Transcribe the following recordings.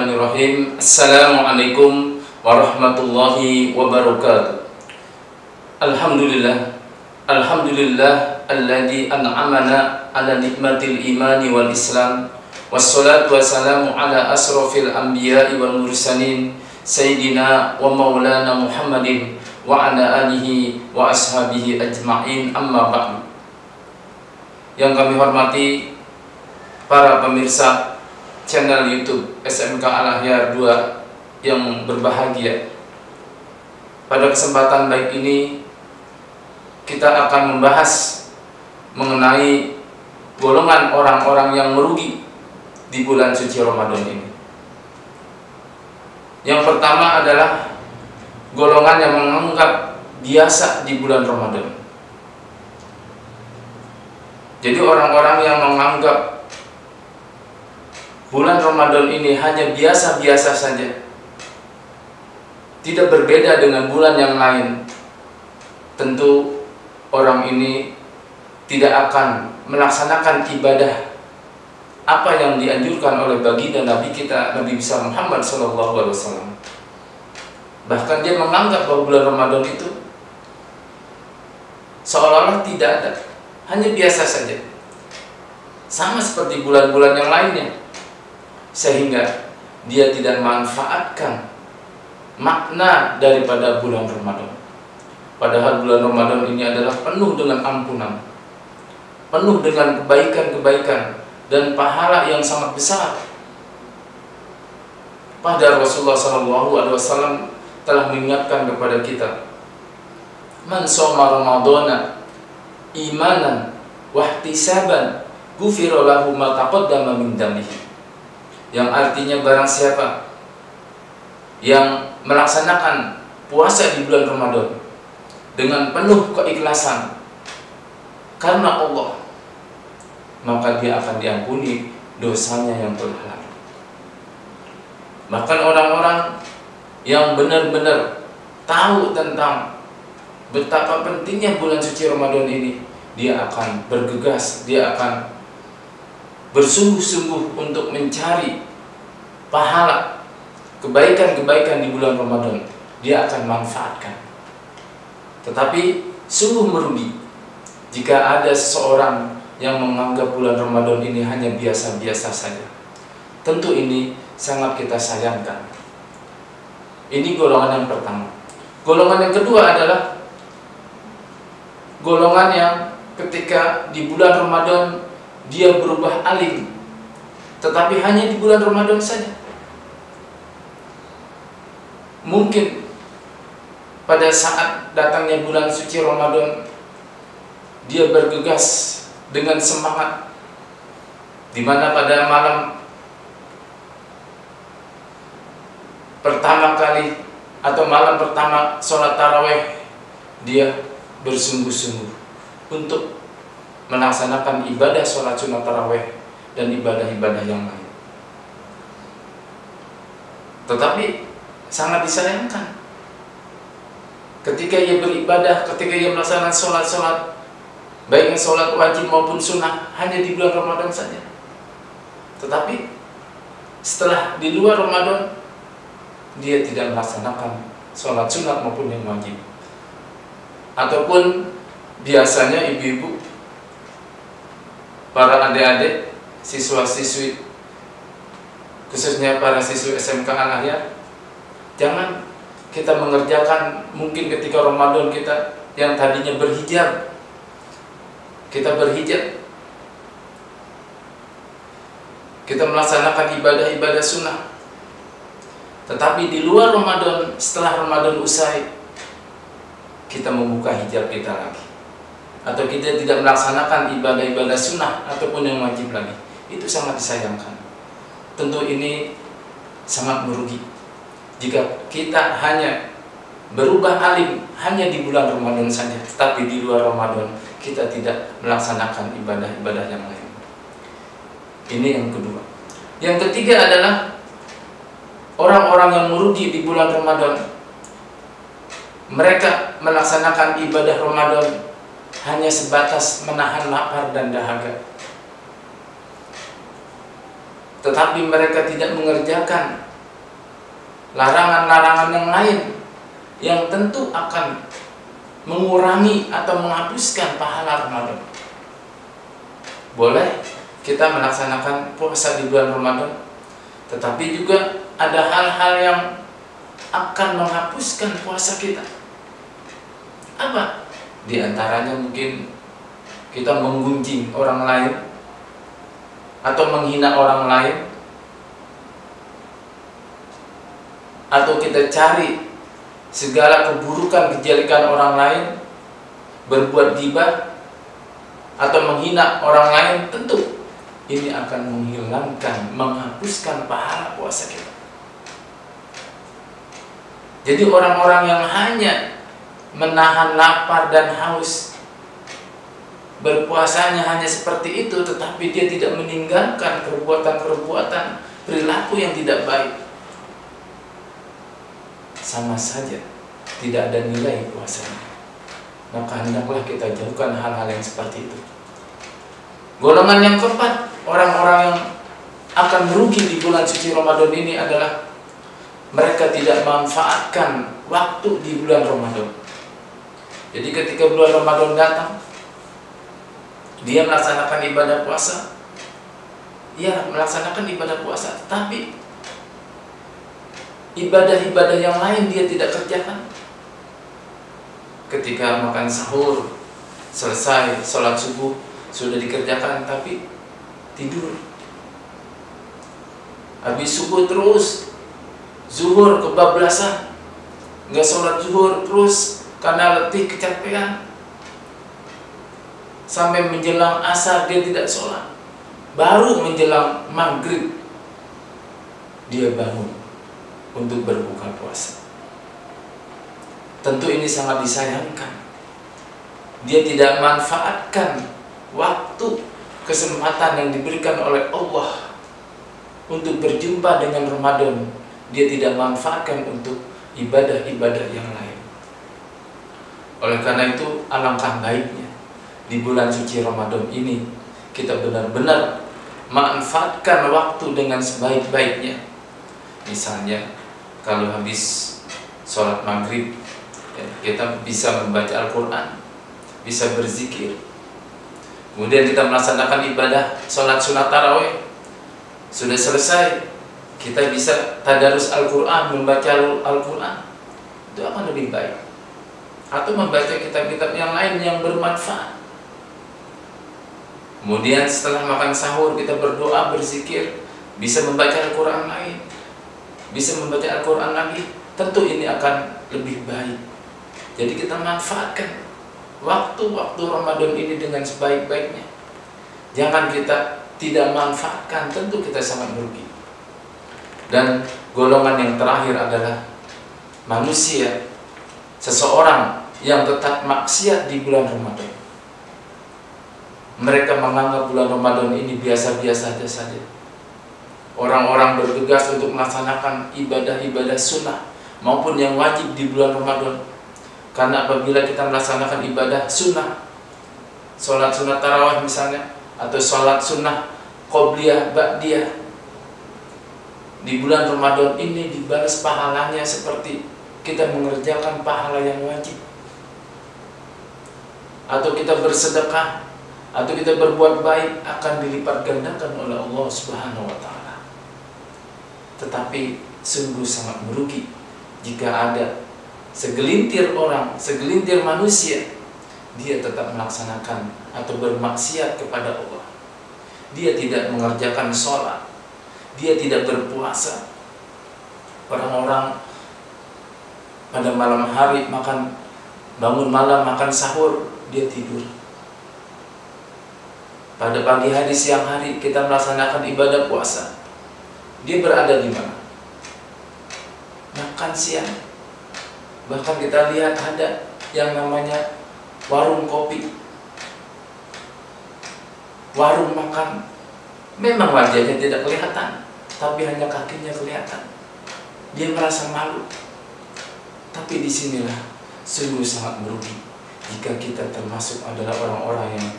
Bismillahirrahmanirrahim. Assalamualaikum warahmatullahi wabarakatuh. Alhamdulillah alladzi an'amana ala nikmatil imani wal islam. Wassalatu wassalamu ala asrofil anbiya'i wal mursalin Sayyidina wa maulana Muhammadin wa ala alihi wa ashabihi ajma'in, amma ba'du. Yang kami hormati para pemirsa channel YouTube SMK Al-Ahyar 2 yang berbahagia. Pada kesempatan baik ini kita akan membahas mengenai golongan orang-orang yang merugi di bulan suci Ramadan ini. Yang pertama adalah golongan yang menganggap biasa di bulan Ramadan. Jadi orang-orang yang menganggap bulan Ramadan ini hanya biasa-biasa saja, tidak berbeda dengan bulan yang lain, tentu orang ini tidak akan melaksanakan ibadah apa yang dianjurkan oleh baginda Nabi kita, Nabi besar Muhammad SAW. Bahkan dia menganggap bahwa bulan Ramadan itu seolah-olah tidak ada, hanya biasa saja, sama seperti bulan-bulan yang lainnya, sehingga dia tidak memanfaatkan makna daripada bulan Ramadan. Padahal bulan Ramadan ini adalah penuh dengan ampunan, penuh dengan kebaikan-kebaikan dan pahala yang sangat besar. Pada Rasulullah SAW telah mengingatkan kepada kita, man shoma ramadhana imanan wahtisaban ghufira lahu ma taqaddama min dambihi. Yang artinya barang siapa yang melaksanakan puasa di bulan Ramadan dengan penuh keikhlasan karena Allah, maka dia akan diampuni dosanya yang telah lalu. Bahkan orang-orang yang benar-benar tahu tentang betapa pentingnya bulan suci Ramadan ini, dia akan bergegas, dia akan bersungguh-sungguh untuk mencari pahala kebaikan-kebaikan di bulan Ramadan. Dia akan manfaatkan. Tetapi sungguh merugi jika ada seseorang yang menganggap bulan Ramadan ini hanya biasa-biasa saja. Tentu ini sangat kita sayangkan. Ini golongan yang pertama. Golongan yang kedua adalah golongan yang ketika di bulan Ramadan dia berubah alim, tetapi hanya di bulan Ramadan saja. Mungkin pada saat datangnya bulan suci Ramadan dia bergegas dengan semangat, di mana pada malam pertama kali atau malam pertama sholat taraweh dia bersungguh-sungguh untuk melaksanakan ibadah sholat sunat taraweh dan ibadah-ibadah yang lain. Tetapi sangat disayangkan ketika ia beribadah, ketika ia melaksanakan sholat-sholat, baiknya sholat wajib maupun sunnah, hanya di bulan Ramadan saja. Tetapi setelah di luar Ramadan dia tidak melaksanakan sholat sunat maupun yang wajib. Ataupun biasanya ibu-ibu, para adik-adik, siswa-siswi, khususnya para siswi SMK Al-Ahyar, jangan kita mengerjakan mungkin ketika Ramadan kita yang tadinya berhijab, kita berhijab, kita melaksanakan ibadah-ibadah sunnah, tetapi di luar Ramadan, setelah Ramadan usai, kita membuka hijab kita lagi, atau kita tidak melaksanakan ibadah-ibadah sunnah ataupun yang wajib lagi. Itu sangat disayangkan. Tentu ini sangat merugi jika kita hanya berubah alim hanya di bulan Ramadan saja, tetapi di luar Ramadan kita tidak melaksanakan ibadah-ibadah yang lain. Ini yang kedua. Yang ketiga adalah orang-orang yang merugi di bulan Ramadan. Mereka melaksanakan ibadah Ramadan hanya sebatas menahan lapar dan dahaga, tetapi mereka tidak mengerjakan larangan-larangan yang lain yang tentu akan mengurangi atau menghapuskan pahala Ramadan. Boleh kita melaksanakan puasa di bulan Ramadan, tetapi juga ada hal-hal yang akan menghapuskan puasa kita. Apa? Di antaranya mungkin kita menggunjing orang lain atau menghina orang lain, atau kita cari segala keburukan kejelekan orang lain, berbuat ghibah atau menghina orang lain. Tentu ini akan menghilangkan, menghapuskan pahala puasa kita. Jadi orang-orang yang hanya menahan lapar dan haus, berpuasanya hanya seperti itu, tetapi dia tidak meninggalkan perbuatan-perbuatan, perilaku yang tidak baik, sama saja tidak ada nilai puasanya. Maka hendaklah kita jauhkan hal-hal yang seperti itu. Golongan yang keempat, orang-orang yang akan merugi di bulan suci Ramadan ini adalah mereka tidak memanfaatkan waktu di bulan Ramadan. Jadi ketika bulan Ramadan datang, dia melaksanakan ibadah puasa, ya melaksanakan ibadah puasa, tapi ibadah-ibadah yang lain dia tidak kerjakan. Ketika makan sahur, selesai sholat subuh sudah dikerjakan, tapi tidur. Habis subuh terus zuhur kebablasan, nggak sholat zuhur terus karena letih kecapean, sampai menjelang asar dia tidak sholat, baru menjelang maghrib dia bangun untuk berbuka puasa. Tentu ini sangat disayangkan. Dia tidak manfaatkan waktu, kesempatan yang diberikan oleh Allah untuk berjumpa dengan Ramadan. Dia tidak manfaatkan untuk ibadah-ibadah yang lain. Oleh karena itu, alangkah baiknya di bulan suci Ramadan ini kita benar-benar manfaatkan waktu dengan sebaik-baiknya. Misalnya kalau habis sholat maghrib, kita bisa membaca Al-Quran, bisa berzikir. Kemudian kita melaksanakan ibadah sholat sunat tarawih. Sudah selesai, kita bisa tadarus Al-Quran, membaca Al-Quran. Itu akan lebih baik. Atau membaca kitab-kitab yang lain yang bermanfaat. Kemudian setelah makan sahur kita berdoa, berzikir, bisa membaca Al-Quran lain, bisa membaca Al-Quran lagi. Tentu ini akan lebih baik. Jadi kita manfaatkan waktu-waktu Ramadan ini dengan sebaik-baiknya. Jangan kita tidak manfaatkan, tentu kita sangat merugi. Dan golongan yang terakhir adalah manusia, seseorang yang tetap maksiat di bulan Ramadan. Mereka menganggap bulan Ramadan ini biasa-biasa saja. Orang-orang bergegas untuk melaksanakan ibadah-ibadah sunnah maupun yang wajib di bulan Ramadan. Karena apabila kita melaksanakan ibadah sunnah, sholat sunat tarawih misalnya, atau sholat sunnah qobliyah ba'diyah, di bulan Ramadan ini dibalas pahalanya seperti kita mengerjakan pahala yang wajib. Atau kita bersedekah, atau kita berbuat baik, akan dilipat gandakan oleh Allah Subhanahu wa Ta'ala. Tetapi sungguh sangat merugi jika ada segelintir orang, segelintir manusia, dia tetap melaksanakan atau bermaksiat kepada Allah. Dia tidak mengerjakan sholat, dia tidak berpuasa. Orang-orang pada malam hari bangun malam makan sahur, dia tidur. Pada pagi hari, siang hari kita melaksanakan ibadah puasa, dia berada di mana? Makan siang. Bahkan kita lihat ada yang namanya warung kopi, warung makan. Memang wajahnya tidak kelihatan, tapi hanya kakinya kelihatan. Dia merasa malu. Tapi disinilah sungguh sangat merugi jika kita termasuk adalah orang-orang yang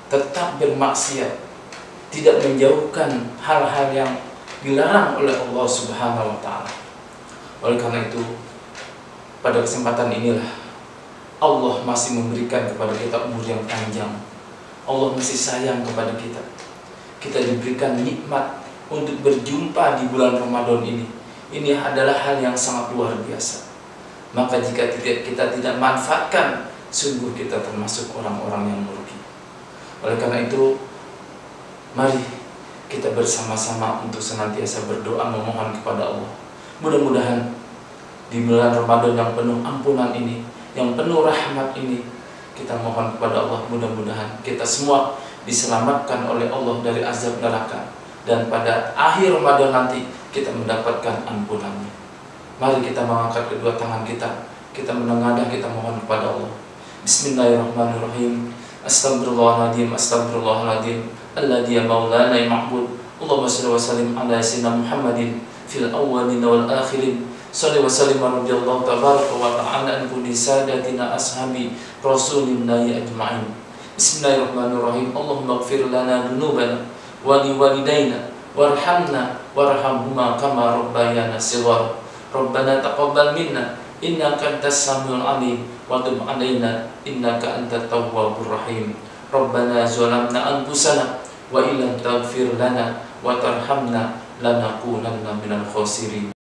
tetap bermaksiat, tidak menjauhkan hal-hal yang dilarang oleh Allah Subhanahu wa Ta'ala. Oleh karena itu, pada kesempatan inilah Allah masih memberikan kepada kita umur yang panjang. Allah masih sayang kepada kita. Kita diberikan nikmat untuk berjumpa di bulan Ramadan ini. Ini adalah hal yang sangat luar biasa. Maka jika kita tidak manfaatkan, sungguh kita termasuk orang-orang yang merugi. Oleh karena itu, mari kita bersama-sama untuk senantiasa berdoa memohon kepada Allah. Mudah-mudahan di bulan Ramadan yang penuh ampunan ini, yang penuh rahmat ini, kita mohon kepada Allah, mudah-mudahan kita semua diselamatkan oleh Allah dari azab neraka, dan pada akhir Ramadan nanti kita mendapatkan ampunannya. Mari kita mengangkat kedua tangan kita menengadah, kita mohon kepada Allah. Bismillahirrahmanirrahim. Astagfirullahaladzim, astagfirullahaladzim. Alladhi ya maulana ya ma'bud. Allahumma salli wa sallim ala sayyidina Muhammadin fil awwalin wal akhirin. Salli wa sallim radhiyallahu tabaraka wa ta'ala an kulli sadatina ashabi rasulillahi ajma'in. Bismillahirrahmanirrahim. Allahumma ighfir lana dhunubana wa li walidayna warhamna warhamhuma kama rabbayana shighara. Rabbana taqabbal minna innaka antas samiul alim wa tub 'alaina innaka antat tawwabur rahim. Rabbana zalamna anfusana wa illam taghfir lana wa tarhamna lanakunanna minal khasirin.